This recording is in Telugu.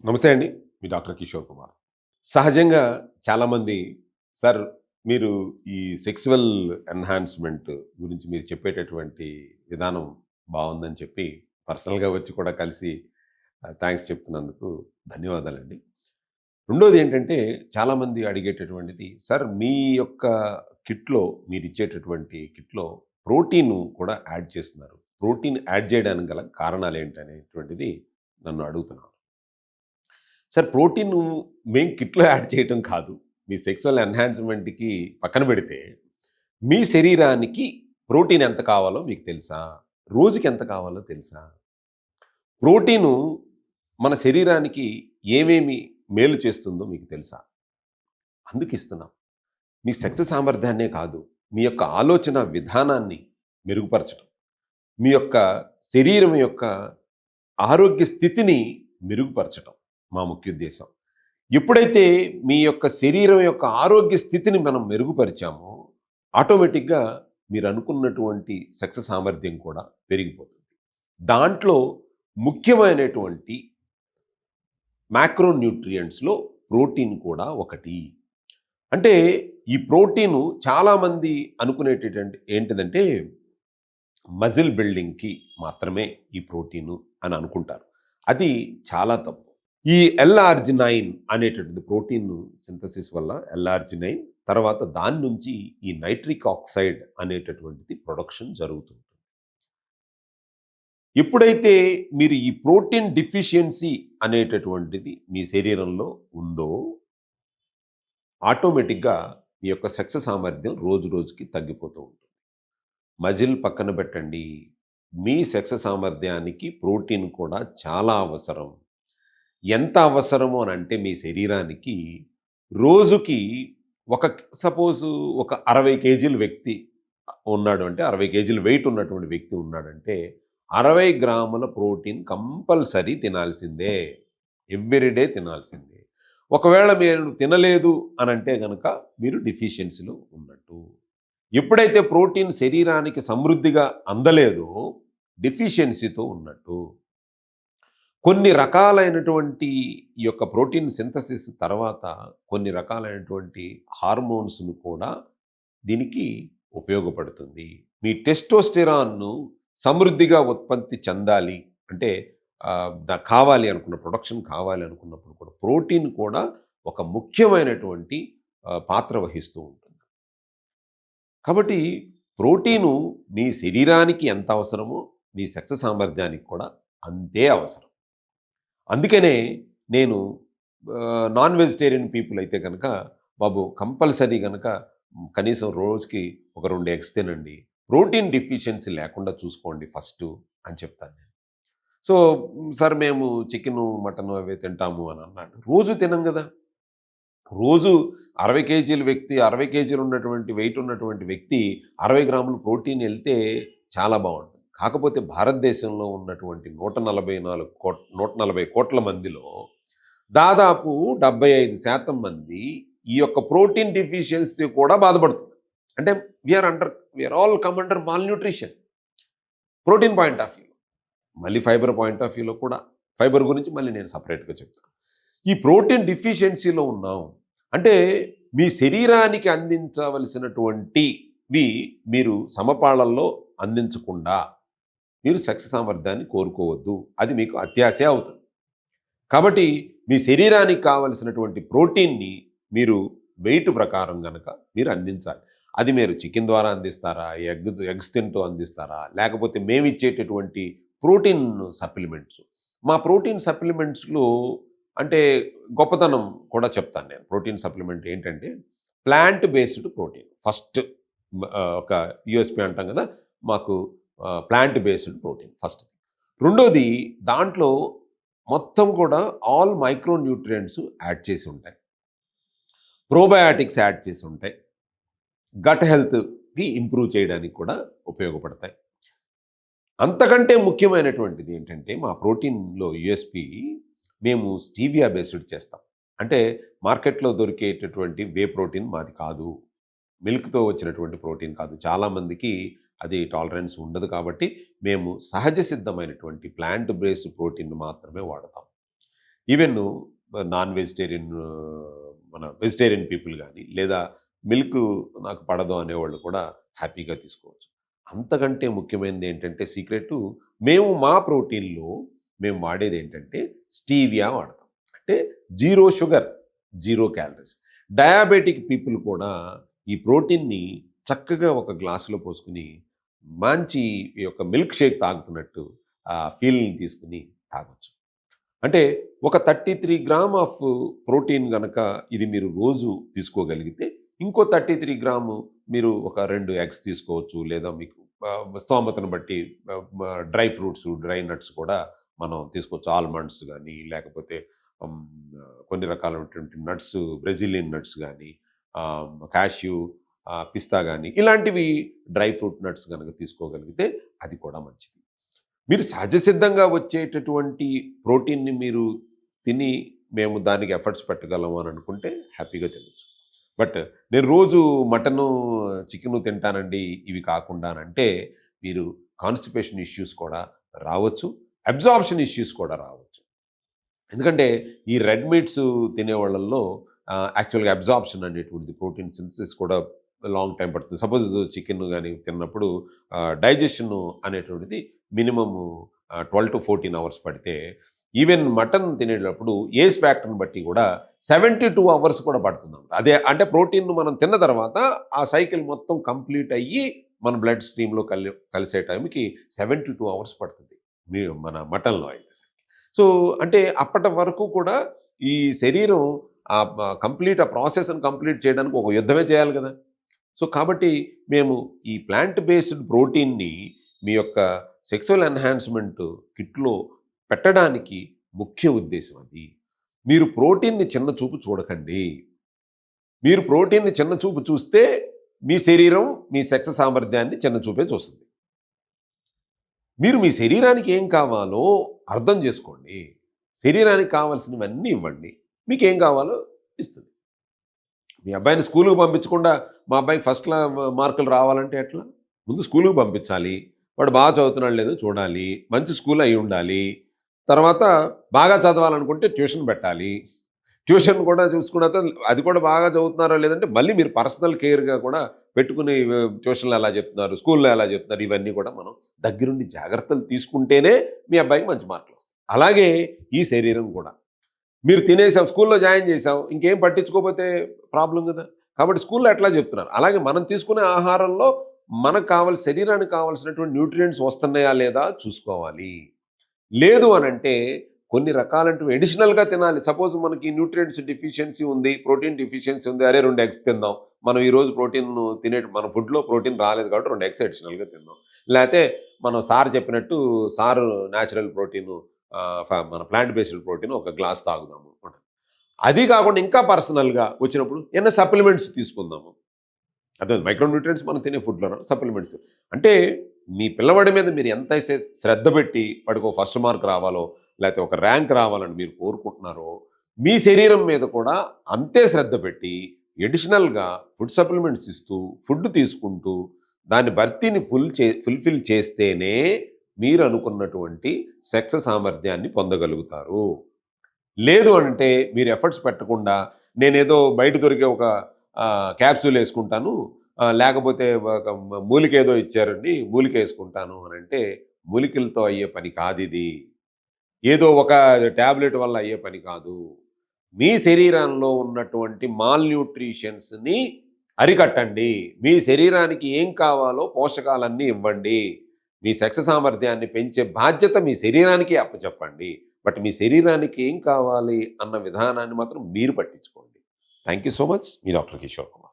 నమస్తే అండి. మీ డాక్టర్ కిషోర్ కుమార్. సహజంగా చాలామంది సార్ మీరు ఈ సెక్సువల్ ఎన్హాన్స్‌మెంట్ గురించి మీరు చెప్పేటటువంటి విధానం బావుందని చెప్పి పర్సనల్‌గా వచ్చి కూడా కలిసి థాంక్స్ చెప్తున్నందుకు ధన్యవాదాలండి. రెండోదేంటంటే చాలామంది అడిగేటటువంటిది సార్ మీ యొక్క కిట్‌లో మీరిచ్చేటటువంటి కిట్‌లో ప్రోటీన్ కూడా యాడ్ చేస్తున్నారు. ప్రోటీన్ యాడ్ చేయడానికి గల కారణాలేంటనేటువంటిది నన్ను అడుగుతున్నారు. సార్ ప్రోటీను మేము కిట్‌లో యాడ్ చేయటం కాదు. మీ సెక్సువల్ ఎన్హాన్స్‌మెంట్‌కి పక్కన పెడితే, మీ శరీరానికి ప్రోటీన్ ఎంత కావాలో మీకు తెలుసా? రోజుకి ఎంత కావాలో తెలుసా? ప్రోటీను మన శరీరానికి ఏమేమి మేలు చేస్తుందో మీకు తెలుసా? అందుకిస్తున్నాం. మీ శక్తి సామర్థ్యాన్నే కాదు, మీ యొక్క ఆలోచన విధానాన్ని మెరుగుపరచడం, మీ యొక్క శరీరం యొక్క ఆరోగ్య స్థితిని మెరుగుపరచటం మా ముఖ్యోద్దేశం. ఎప్పుడైతే మీ యొక్క శరీరం యొక్క ఆరోగ్య స్థితిని మనం మెరుగుపరిచామో, ఆటోమేటిక్‌గా మీరనుకున్నటువంటి సెక్స్ సామర్థ్యం కూడా పెరిగిపోతుంది. దాంట్లో ముఖ్యమైనటువంటి మ్యాక్రోన్యూట్రియంట్స్‌లో ప్రోటీన్ కూడా ఒకటి. అంటే ఈ ప్రోటీను చాలామంది అనుకునేటటువంటి ఏంటిదంటే మజిల్ బిల్డింగ్‌కి మాత్రమే ఈ ప్రోటీను అని అనుకుంటారు. అది చాలా తప్పు. ఈ ఎల్-ఆర్జినైన్ అనేటటువంటి ప్రోటీన్ సింథసిస్ వల్ల ఎల్-ఆర్జినైన్ తర్వాత దాని నుంచి ఈ నైట్రిక్ ఆక్సైడ్ అనేటటువంటిది ప్రొడక్షన్ జరుగుతుంది. ఎప్పుడైతే మీరు ఈ ప్రోటీన్ డెఫిషియన్సీ అనేటటువంటిది మీ శరీరంలో ఉందో ఆటోమేటిక్‌గా మీ యొక్క సెక్స్ సామర్థ్యం రోజు రోజుకి తగ్గిపోతూ ఉంటుంది. మజిల్ పక్కన పెట్టండి. మీ సెక్స్ సామర్థ్యానికి ప్రోటీన్ కూడా చాలా అవసరం. ఎంత అవసరము అనంటే మీ శరీరానికి రోజుకి ఒక సపోజు ఒక 60 కేజీల వ్యక్తి ఉన్నాడు అంటే 60 కేజీల వెయిట్ ఉన్నటువంటి వ్యక్తి ఉన్నాడంటే 60 గ్రాముల ప్రోటీన్ కంపల్సరీ తినాల్సిందే. ఎవ్రీ డే తినాల్సిందే. ఒకవేళ మీరు తినలేదు అనంటే గనక మీరు డెఫిషియన్సీలో ఉన్నట్టు. ఎప్పుడైతే ప్రోటీన్ శరీరానికి సమృద్ధిగా అందలేదో డెఫిషియన్సీతో ఉన్నట్టు. కొన్ని రకాలైనటువంటి ఈ యొక్క ప్రోటీన్ సింథసిస్ తర్వాత కొన్ని రకాలైనటువంటి హార్మోన్స్‌ను కూడా దీనికి ఉపయోగపడుతుంది. మీ టెస్టోస్టెరాన్‌ను సమృద్ధిగా ఉత్పత్తి చెందాలి అంటే కావాలి అనుకున్న ప్రొడక్షన్ కావాలి అనుకున్నప్పుడు కూడా ప్రోటీన్ కూడా ఒక ముఖ్యమైనటువంటి పాత్ర వహిస్తూ ఉంటుంది. కాబట్టి ప్రోటీను మీ శరీరానికి ఎంత అవసరమో మీ సెక్స్ సామర్థ్యానికి కూడా అంతే అవసరం. అందుకనే నేను నాన్ వెజిటేరియన్ పీపుల్ అయితే గనక, బాబు కంపల్సరీ గనక కనీసం రోజుకి ఒక 2 ఎగ్స్ తినండి. ప్రోటీన్ డెఫిషియన్సీ లేకుండా చూసుకోండి ఫస్టు అని చెప్తాను నేను. సో, సార్ మేము చికెను, మటను అవే తింటాము అని అన్నాడు. రోజు తినం గదా! రోజు 60 కేజీల వ్యక్తి, 60 కేజీలు ఉన్నటువంటి వెయిట్ ఉన్నటువంటి వ్యక్తి 60 గ్రాములు ప్రోటీన్ ఎళ్తే చాలా బావుంటుంది. కాకపోతే భారతదేశంలో ఉన్నటువంటి 140 కోట్ల మందిలో దాదాపు 75% మంది ఈ యొక్క ప్రోటీన్ డెఫిషియన్సీ కూడా బాధపడుతున్నారు. అంటే we are all come under malnutrition. Protein point of వ్యూలో. మళ్ళీ ఫైబర్ పాయింట్ ఆఫ్ వ్యూలో కూడా. ఫైబర్ గురించి మళ్ళీ నేను సెపరేట్‌గా చెప్తాను. ఈ ప్రోటీన్ డెఫిషియన్సీలో ఉన్నాం. అంటే మీ శరీరానికి అందించవలసినటువంటివి మీరు సమపాళల్లో అందించకుండా మీరు సెక్స్ సామర్థ్యాన్ని కోరుకోవద్దు. అది మీకు అత్యాశే అవుతుంది. కాబట్టి మీ శరీరానికి కావలసినటువంటి ప్రోటీన్‌ని మీరు వెయిట్ ప్రకారం గనక మీరు అందించాలి. అది మీరు చికెన్ ద్వారా అందిస్తారా? ఎగ్స్ తింటూ అందిస్తారా? లేకపోతే మేమిచ్చేటటువంటి ప్రోటీన్ సప్లిమెంట్స్. మా ప్రోటీన్ సప్లిమెంట్స్‌లో అంటే గొప్పతనం కూడా చెప్తాను నేను. ప్రోటీన్ సప్లిమెంట్ ఏంటంటే ప్లాంట్ బేస్డ్ ప్రోటీన్. ఫస్ట్ ఒక యూఎస్‌పీ అంటాం కదా! మాకు ప్లాంట్ బేస్డ్ ప్రోటీన్ ఫస్ట్. రెండోది దాంట్లో మొత్తం కూడా ఆల్ మైక్రో న్యూట్రియంట్స్ యాడ్ చేసి ఉంటాయి. ప్రోబయాటిక్స్ యాడ్ చేసి ఉంటాయి. గట్ హెల్త్‌కి ఇంప్రూవ్ చేయడానికి కూడా ఉపయోగపడతాయి. అంతకంటే ముఖ్యమైనటువంటిది ఏంటంటే మా ప్రోటీన్‌లో యూఎస్‌పీ మేము స్టీవియా బేస్డ్ చేస్తాం. అంటే మార్కెట్‌లో దొరికేటటువంటి వే ప్రోటీన్ మాది కాదు. మిల్క్‌తో వచ్చినటువంటి ప్రోటీన్ కాదు. చాలామందికి అది టాలరెన్స్ ఉండదు కాబట్టి మేము సహజ సిద్ధమైనటువంటి ప్లాంట్ బేస్డ్ ప్రోటీన్ మాత్రమే వాడతాం. ఈవెన్ నాన్ వెజిటేరియన్ మన వెజిటేరియన్ పీపుల్ గానీ, లేదా మిల్క్ నాకు పడదు అనేవాళ్ళు కూడా హ్యాపీగా తీసుకోవచ్చు. అంతకంటే ముఖ్యమైనది ఏంటంటే సీక్రెటు మా ప్రోటీన్‌లో మేము వాడేదేంటంటే స్టీవియా వాడతాం. అంటే zero sugar, zero calories. Diabetic people కూడా ఈ ప్రోటీన్‌ని చక్కగా ఒక గ్లాసులో పోసుకొని మంచి ఈ యొక్క మిల్క్ షేక్ తాగుతున్నట్టు ఆ ఫీల్‌ని తీసుకొని తాగొచ్చు. అంటే ఒక 33 గ్రామ్ ఆఫ్ ప్రోటీన్ గనక ఇది మీరు రోజు తీసుకోగలిగితే, ఇంకో 33 గ్రాము మీరు ఒక 2 ఎగ్స్ తీసుకోవచ్చు. లేదా మీకు స్తోమతను బట్టి డ్రై ఫ్రూట్స్, డ్రై నట్స్ కూడా మనం తీసుకోవచ్చు. ఆల్మండ్స్ గానీ, లేకపోతే హ్మ్, కొన్ని రకాలైనటువంటి నట్స్, బ్రెజిలియన్ నట్స్ గానీ, కాష్యూ, పిస్తా గానీ, ఇలాంటివి డ్రై ఫ్రూట్ నట్స్ గనక తీసుకోగలిగితే అది కూడా మంచిది. మీరు సహజ సిద్ధంగా వచ్చేటటువంటి ప్రోటీన్‌ని మీరు తిని, మేము దానికి ఎఫర్ట్స్ పెట్టగలము అని అనుకుంటే హ్యాపీగా తినొచ్చు. బట్ నేను రోజు మటను, చికెను తింటానండి ఇవి కాకుండా అనంటే, మీరు కాన్‌స్టిపేషన్ ఇష్యూస్ కూడా రావచ్చు. అబ్జార్ప్షన్ ఇష్యూస్ కూడా రావచ్చు. ఎందుకంటే ఈ రెడ్ మీట్స్ తినేవాళ్ళల్లో యాక్చువల్‌గా అబ్జార్ప్షన్ అనేటువంటిది ప్రోటీన్ సింథసిస్ కూడా లాంగ్ టైమ్ పడుతుంది. సపోజ్ చికెన్ గాని తిన్నప్పుడు డైజెషన్ అనేటువంటిది మినిమమ్ 12-14 అవర్స్ పడితే, ఈవెన్ మటన్ తినేటప్పుడు ఏజ్ ఫ్యాక్టర్‌ని బట్టి కూడా 72 అవర్స్ కూడా పడుతుందన్నమాట. అదే అంటే ప్రోటీన్ మనం తిన్న తర్వాత ఆ సైకిల్ మొత్తం కంప్లీట్ అయ్యి మన బ్లడ్ స్ట్రీమ్‌లో కలిసే టైంకి 72 అవర్స్ పడుతుంది. మన మటన్‌లో అయితే. సో, అంటే అప్పటి వరకు కూడా ఈ శరీరం కంప్లీట్ ఆ ప్రాసెస్‌ని కంప్లీట్ చేయడానికి ఒక యుద్ధమే చేయాలి గదా! సో, కాబట్టి మేము ఈ ప్లాంట్ బేస్డ్ ప్రోటీన్‌ని మీ యొక్క సెక్సువల్ ఎన్హాన్స్‌మెంట్ కిట్‌లో పెట్టడానికి ముఖ్య ఉద్దేశ్యం అది. మీరు ప్రోటీన్‌ని చిన్న చూపు చూడకండి. మీరు ప్రోటీన్‌ని చిన్న చూపు చూస్తే మీ శరీరం మీ సెక్స్ సామర్థ్యాన్ని చిన్న చూపే చూస్తుంది. మీరు మీ శరీరానికి ఏం కావాలో అర్థం చేసుకోండి. శరీరానికి కావాల్సినవన్నీ ఇవ్వండి. మీకేం కావాలో ఇస్తుంది. మీ అబ్బాయిని స్కూలుకి పంపించకుండా, మా అబ్బాయికి మార్కులు రావాలంటే ఎట్లా? ముందు స్కూలుకి పంపించాలి. వాడు బాగా చదువుతున్నాడో లేదో చూడాలి. మంచి స్కూల్ అయ్యుండాలి. తర్వాత బాగా చదవాలనుకుంటే ట్యూషన్ పెట్టాలి. ట్యూషన్ కూడా చూసుకున్న తర్వాత అది కూడా బాగా చదువుతున్నారో లేదంటే మళ్ళీ మీరు పర్సనల్ కేర్‌గా కూడా పెట్టుకుని ట్యూషన్‌లో ఎలా చెప్తున్నారు, స్కూల్‌లో ఎలా చెప్తున్నారు, ఇవన్నీ కూడా మనం దగ్గరుండి జాగ్రత్తలు తీసుకుంటేనే మీ అబ్బాయికి మంచి మార్కులొస్తాయి. అలాగే ఈ శరీరం కూడా. మీరు తినేసాం, స్కూల్‌లో జాయిన్ చేసాం, ఇంకేం పట్టించుకోకపోతే ప్రాబ్లమ్ గదా! కాబట్టి స్కూల్‌లో ఎట్లా చెప్తున్నారు. అలాగే మనం తీసుకునే ఆహారంలో మనకు శరీరానికి కావాల్సినటువంటి న్యూట్రియంట్స్ వస్తున్నాయా లేదా చూసుకోవాలి. లేదు అనంటే కొన్ని రకాలంటివి అడిషనల్‌గా తినాలి. సపోజ్ మనకి న్యూట్రియంట్స్ డెఫిషియన్సీ ఉంది, ప్రోటీన్ డెఫిషియన్సీ ఉంది. అరే 2 ఎగ్స్ తిందాం. మనం ఈరోజు మన ఫుడ్‌లో ప్రోటీన్ రాలేదు కాబట్టి 2 ఎగ్స్ అడిషనల్‌గా తిందాం. లేతే మనం సార్ చెప్పినట్టు న్యాచురల్ ప్రోటీను మన ప్లాంట్ బేస్డ్ ప్రోటీన్ ఒక గ్లాస్ తాగుదాము. అది కాకుండా ఇంకా పర్సనల్‌గా వచ్చినప్పుడు ఏమైనా సప్లిమెంట్స్ తీసుకుందాము. అదే మైక్రో న్యూట్రియంట్స్ మనం తినే ఫుడ్‌లో సప్లిమెంట్స్. అంటే మీ పిల్లవాడి మీద మీరు ఎంతైతే శ్రద్ధ పెట్టి వాడికి ఒక ఫస్ట్ మార్క్ రావాలో, లేతే ఒక ర్యాంక్ రావాలని మీరు కోరుకుంటున్నారో, మీ శరీరం మీద కూడా అంతే శ్రద్ధ పెట్టి అడిషనల్‌గా ఫుడ్ సప్లిమెంట్స్ ఇస్తూ, ఫుడ్ తీసుకుంటూ, దాని భర్తీని ఫుల్‌ఫిల్ చేస్తేనే మీరు అనుకున్నటువంటి సెక్స్ సామర్థ్యాన్ని పొందగలుగుతారు. లేదు అంటే మీరు ఎఫర్ట్స్ పెట్టకుండా నేనేదో బయట దొరికే ఒక క్యాప్సూల్ యేసుకుంటాను. లేకపోతే ఒక మూలికేదో ఇచ్చారండి, మూలికేసుకుంటాను అనంటే మూలికలతో అయ్యే పని కాదిది. ఏదో ఒక టాబ్లెట్ వల్ల అయ్యే పని కాదు. మీ శరీరంలో ఉన్నటువంటి మాల్‌న్యూట్రిషన్స్‌ని అరికట్టండి. మీ శరీరానికి ఏం కావాలో పోషకాలన్నీ ఇవ్వండి. మీ సెక్స్ సామర్థ్యాన్ని పెంచే బాధ్యత మీ శరీరానికి అప్పచెప్పండి. బట్ మీ శరీరానికి ఏం కావాలి అన్న విధానాన్ని మాత్రం మీరు పట్టించుకోండి. Thank you so much. మీ డాక్టర్ కిషోర్ కుమార్.